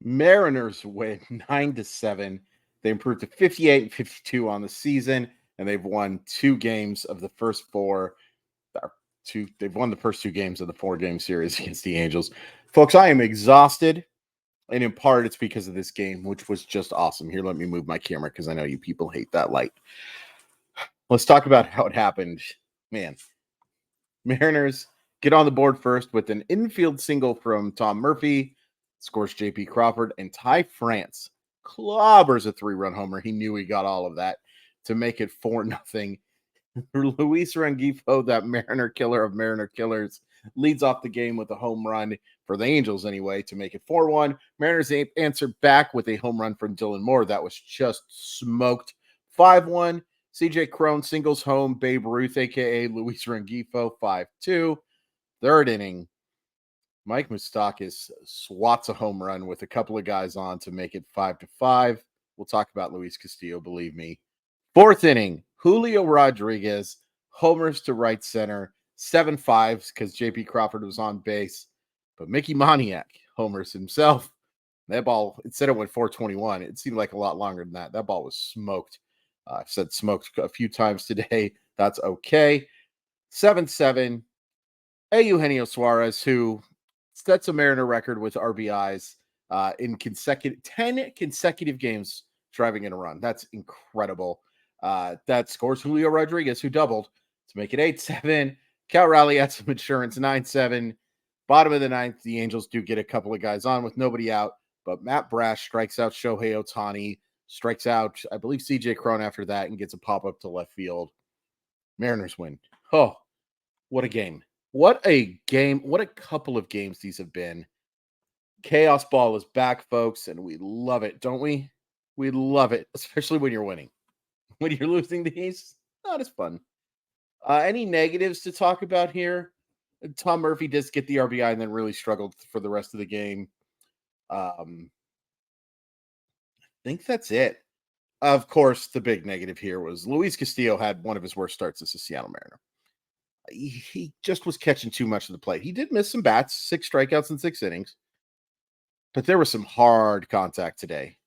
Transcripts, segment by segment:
Mariners win 9-7. They improved to 58 and 52 on the season, and they've won 2 games of the first four. They've won the first 2 games of the 4-game series against the Angels. Folks, I am exhausted, and in part it's because of this game, which was just awesome. Here, let me move my camera because I know you people hate that light. Let's talk about how it happened. Man, Mariners get on the board first with an infield single from Tom Murphy, scores J.P. Crawford, and Ty France clobbers a 3-run homer. He knew he got all of that to make it 4-0. Luis Rengifo, that Mariner killer of Mariner killers, leads off the game with a home run for the Angels anyway to make it 4-1. Mariners answered back with a home run from Dylan Moore that was just smoked. 5-1. CJ Cron singles home Babe Ruth, a.k.a. Luis Rengifo, 5-2. Third inning, Mike Moustakas swats a home run with a couple of guys on to make it 5-5. We'll talk about Luis Castillo, believe me. Fourth inning, Julio Rodriguez homers to right center, 7-5 because J.P. Crawford was on base. But Mickey Moniak homers himself. That ball, it said it went 421. It seemed like a lot longer than that. That ball was smoked. I've said smoked a few times today. That's okay. 7-7. Eugenio Suarez, who sets a Mariner record with RBIs in 10 consecutive games driving in a run. That's incredible. That scores Julio Rodriguez, who doubled to make it 8-7. Cal Raleigh had some insurance, 9-7. Bottom of the ninth, the Angels do get a couple of guys on with nobody out, but Matt Brash strikes out Shohei Ohtani, strikes out, I believe, CJ Cron after that, and gets a pop-up to left field. Mariners win. Oh, what a game. What a game. What a couple of games these have been. Chaos ball is back, folks, and we love it, don't we? We love it, especially when you're winning. When you're losing these, not as fun. Any negatives to talk about here? Tom Murphy does get the RBI and then really struggled for the rest of the game. I think that's it. Of course, the big negative here was Luis Castillo had one of his worst starts as a Seattle Mariner. He just was catching too much of the plate. He did miss some bats, 6 strikeouts in 6 innings, but there was some hard contact today.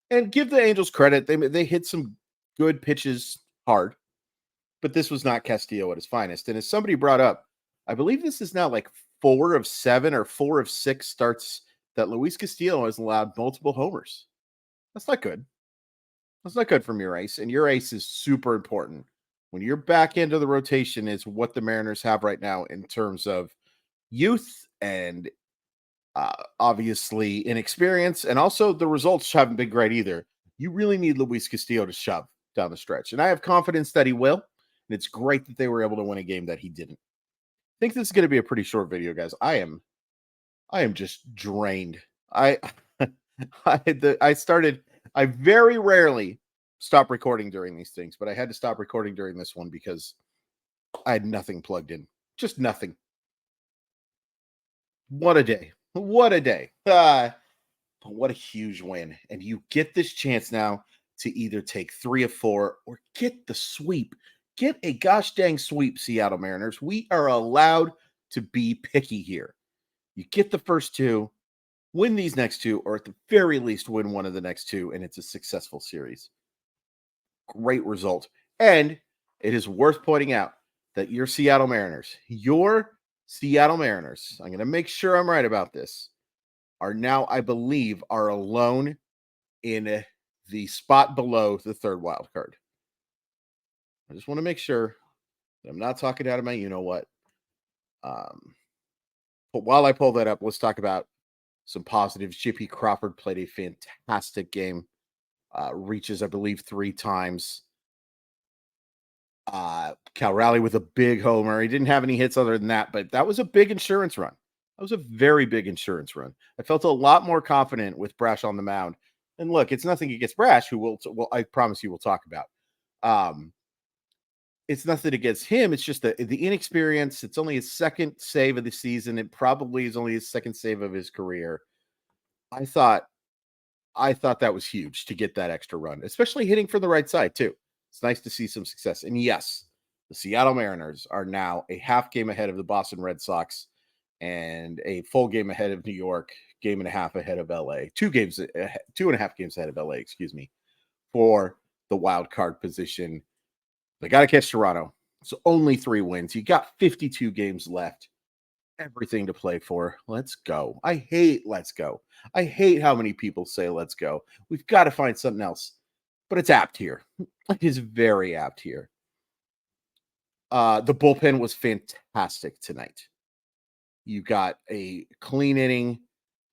And give the Angels credit. They hit some good pitches hard, but this was not Castillo at his finest. And as somebody brought up, I believe this is now like 4 of 7 or 4 of 6 starts that Luis Castillo has allowed multiple homers. That's not good. That's not good from your ace. And your ace is super important. When you're back into the rotation is what the Mariners have right now in terms of youth and obviously inexperience. And also the results haven't been great either. You really need Luis Castillo to shove down the stretch. And I have confidence that he will. And it's great that they were able to win a game that he didn't. I think this is going to be a pretty short video, guys. I am just drained. I very rarely stop recording during these things, but I had to stop recording during this one because I had nothing plugged in. Just nothing. What a day. What a day. What a huge win. And you get this chance now to either take 3 of 4 or get the sweep. Get a gosh dang sweep, Seattle Mariners. We are allowed to be picky here. You get the first 2, win these next 2, or at the very least win one of the next 2, and it's a successful series. Great result. And it is worth pointing out that your Seattle Mariners, I'm going to make sure I'm right about this, are now, I believe, are alone in the spot below the 3rd wild card. I just want to make sure that I'm not talking out of my you-know-what. But while I pull that up, let's talk about some positives. J.P. Crawford played a fantastic game. Reaches, I believe, 3 times. Cal Raleigh with a big homer. He didn't have any hits other than that, but that was a big insurance run. That was a very big insurance run. I felt a lot more confident with Brash on the mound. And look, it's nothing against Brash, who I promise you we'll talk about. It's nothing against him. It's just the inexperience. It's only his 2nd save of the season. It probably is only his 2nd save of his career. I thought that was huge to get that extra run, especially hitting from the right side too. It's nice to see some success. And yes, the Seattle Mariners are now a half game ahead of the Boston Red Sox. and a full game ahead of New York, game and a half ahead of LA, 2 games, 2.5 games ahead of LA, excuse me, for the wild card position. They got to catch Toronto. So only 3 wins. You got 52 games left. Everything to play for. Let's go. I hate let's go. I hate how many people say let's go. We've got to find something else. But it's apt here. It is very apt here. The bullpen was fantastic tonight. You got a clean inning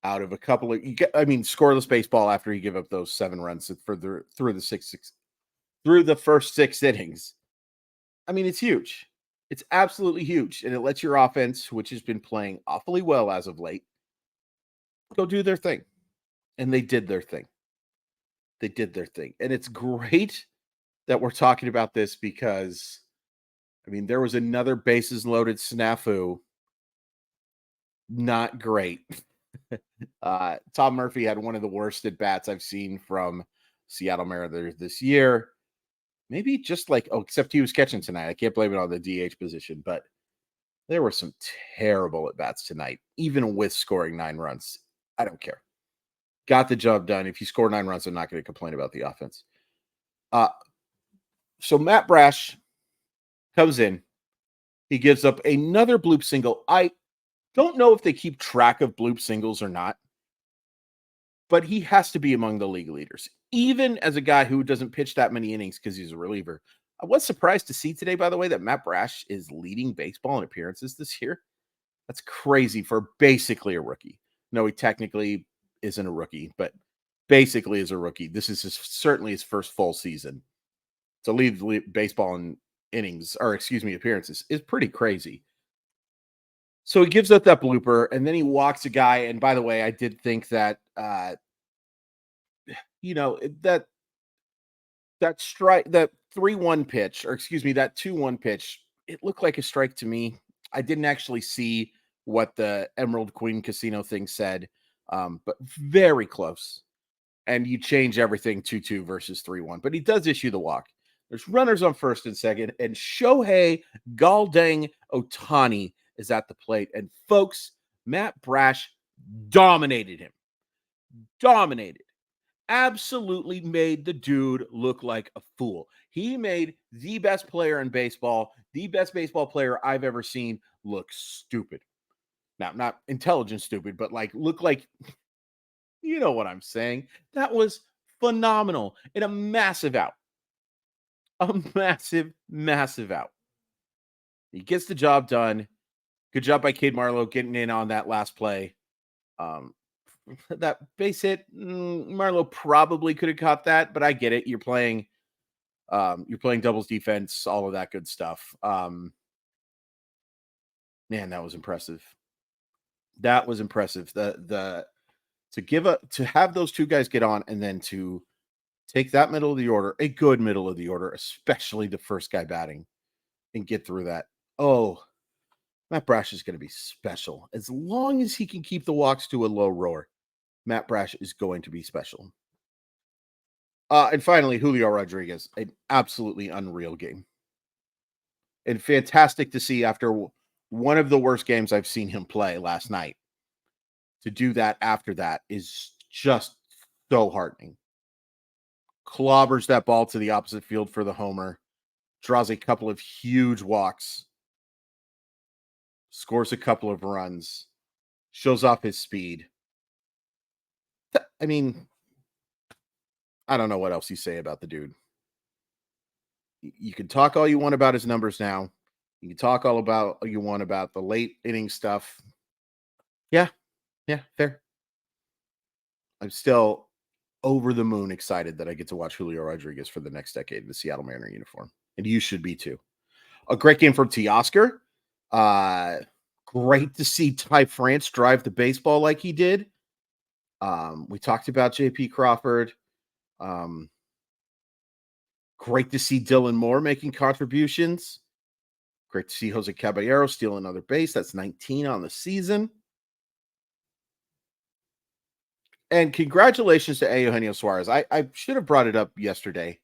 out of a couple of scoreless baseball after you give up those 7 runs for through the first 6 innings. I mean, it's huge. It's absolutely huge. And it lets your offense, which has been playing awfully well as of late, go do their thing. And they did their thing. They did their thing. And it's great that we're talking about this because, there was another bases loaded snafu. Not great. Tom Murphy had one of the worst at bats I've seen from Seattle Mariners this year. Maybe just except he was catching tonight. I can't blame it on the DH position, but there were some terrible at bats tonight, even with scoring 9 runs. I don't care. Got the job done. If you score 9 runs, I'm not going to complain about the offense. So Matt Brash comes in. He gives up another bloop single. I don't know if they keep track of bloop singles or not, but he has to be among the league leaders, even as a guy who doesn't pitch that many innings because he's a reliever. I was surprised to see today, by the way, that Matt Brash is leading baseball in appearances this year. That's crazy for basically a rookie. No, he technically isn't a rookie, but basically is a rookie. This is certainly his first full season. To lead baseball in appearances is pretty crazy. So he gives up that blooper, and then he walks a guy. And by the way, I did think that, that 3-1 pitch, or excuse me, that 2-1 pitch, it looked like a strike to me. I didn't actually see what the Emerald Queen Casino thing said, but very close. And you change everything 2-2 versus 3-1. But he does issue the walk. There's runners on first and second, and Shohei Galdang Otani is at the plate. And folks, Matt Brash dominated him. Absolutely made the dude look like a fool. He made the best player in baseball, the best baseball player I've ever seen, look stupid. Now, not intelligent stupid, but look like, you know what I'm saying. That was phenomenal and a massive out. A massive out. He gets the job done. Good job by Cade Marlowe getting in on that last play. That base hit, Marlowe probably could have caught that, but I get it. You're playing doubles defense, all of that good stuff. Man, that was impressive. To have those 2 guys get on and then to take that middle of the order, a good middle of the order, especially the first guy batting, and get through that. Oh, Matt Brash is going to be special. As long as he can keep the walks to a low roar, Matt Brash is going to be special. And finally, Julio Rodriguez, an absolutely unreal game. And fantastic to see after one of the worst games I've seen him play last night. To do that after that is just so heartening. Clobbers that ball to the opposite field for the homer. Draws a couple of huge walks. Scores a couple of runs. Shows off his speed. I don't know what else you say about the dude. You can talk all you want about his numbers now. You can talk all you want about the late inning stuff. Yeah, fair. I'm still over the moon excited that I get to watch Julio Rodriguez for the next decade in the Seattle Mariner uniform. And you should be too. A great game from Teoscar. Great to see Ty France drive the baseball like he did. We talked about JP Crawford. Great to see Dylan Moore making contributions. Great to see Jose Caballero steal another base. That's 19 on the season. And congratulations to Eugenio Suarez. I should have brought it up yesterday.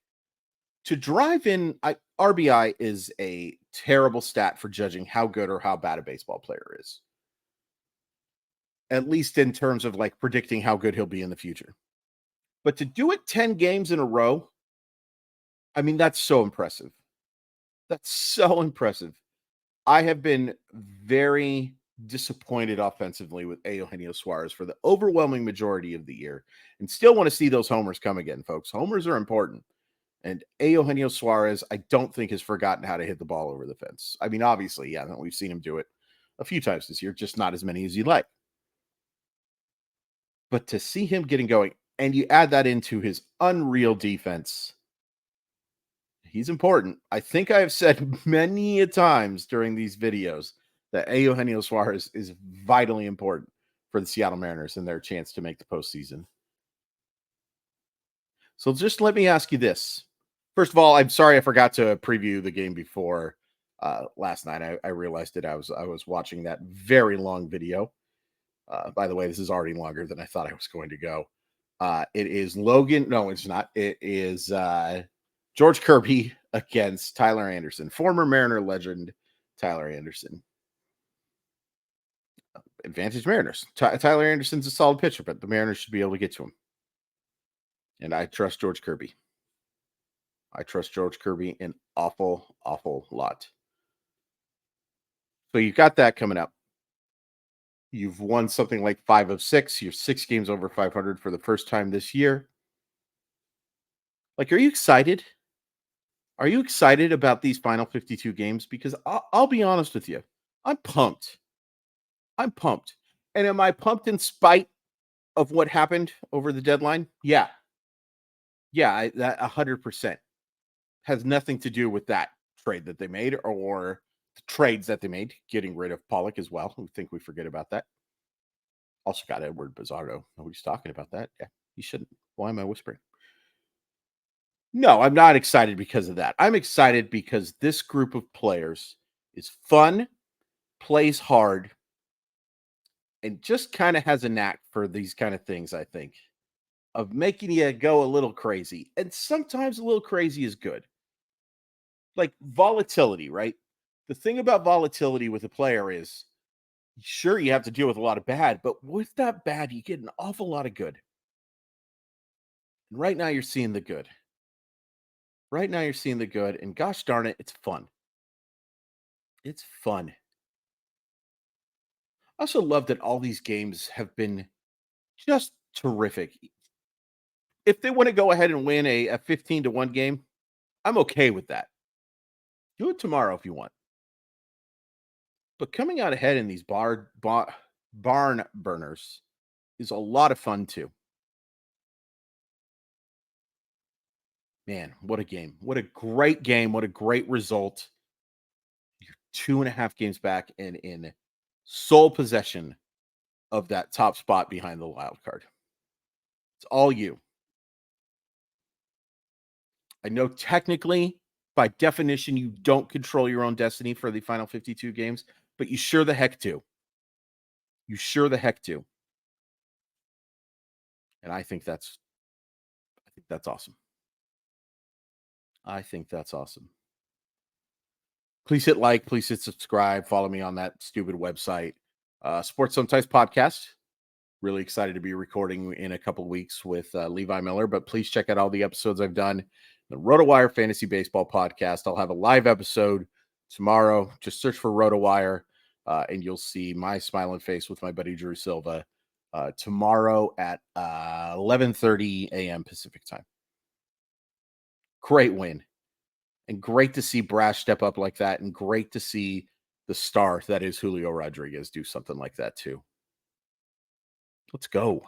To drive in, RBI is a terrible stat for judging how good or how bad a baseball player is. at least in terms of like predicting how good he'll be in the future. But to do it 10 games in a row, I mean, that's so impressive. That's so impressive. I have been very disappointed offensively with Eugenio Suarez for the overwhelming majority of the year and still want to see those homers come again, folks. Homers are important. And Eugenio Suarez, I don't think has forgotten how to hit the ball over the fence. I mean, obviously, yeah, we've seen him do it a few times this year, just not as many as you'd like. But to see him getting going, and you add that into his unreal defense, he's important. I think I have said many a times during these videos that Eugenio Suarez is vitally important for the Seattle Mariners and their chance to make the postseason. So just let me ask you this. First of all, I'm sorry I forgot to preview the game before last night. I realized that I was watching that very long video. By the way, this is already longer than I thought I was going to go. It is Logan. No, it's not. It is George Kirby against Tyler Anderson, former Mariner legend Tyler Anderson. Advantage Mariners. Tyler Anderson's a solid pitcher, but the Mariners should be able to get to him. And I trust George Kirby. I trust George Kirby an awful, awful lot. So you've got that coming up. You've won something like 5 of 6. You're 6 games over 500 for the first time this year. Like, are you excited? Are you excited about these final 52 games? Because I'll be honest with you. I'm pumped. I'm pumped. And am I pumped in spite of what happened over the deadline? Yeah. Yeah, that 100% has nothing to do with that trade that they made or the trades that they made, getting rid of Pollock as well. I think we forget about that. Also got Edward Bizarro. Nobody's talking about that. Yeah, you shouldn't. Why am I whispering? No, I'm not excited because of that. I'm excited because this group of players is fun, plays hard, and just kind of has a knack for these kind of things, I think, of making you go a little crazy. And sometimes a little crazy is good. Like volatility, right? The thing about volatility with a player is sure you have to deal with a lot of bad, but with that bad, you get an awful lot of good. And right now you're seeing the good. Right now you're seeing the good, and gosh darn it, it's fun. It's fun. I also love that all these games have been just terrific. If they want to go ahead and win a 15-1 game, I'm okay with that. Do it tomorrow if you want. But coming out ahead in these barn burners is a lot of fun too. Man, what a game. What a great game. What a great result. You're 2.5 games back and in sole possession of that top spot behind the wild card. It's all you. I know technically, by definition, you don't control your own destiny for the final 52 games, but you sure the heck do. You sure the heck do. And I think that's awesome. I think that's awesome. Please hit like, please hit subscribe, follow me on that stupid website. Sports Sometimes podcast. Really excited to be recording in a couple weeks with Levi Miller, but please check out all the episodes I've done. The RotoWire Fantasy Baseball podcast. I'll have a live episode tomorrow. Just search for RotoWire, and you'll see my smiling face with my buddy Drew Silva tomorrow at 11:30 a.m. Pacific time. Great win. And great to see Brash step up like that, and great to see the star that is Julio Rodriguez do something like that too. Let's go.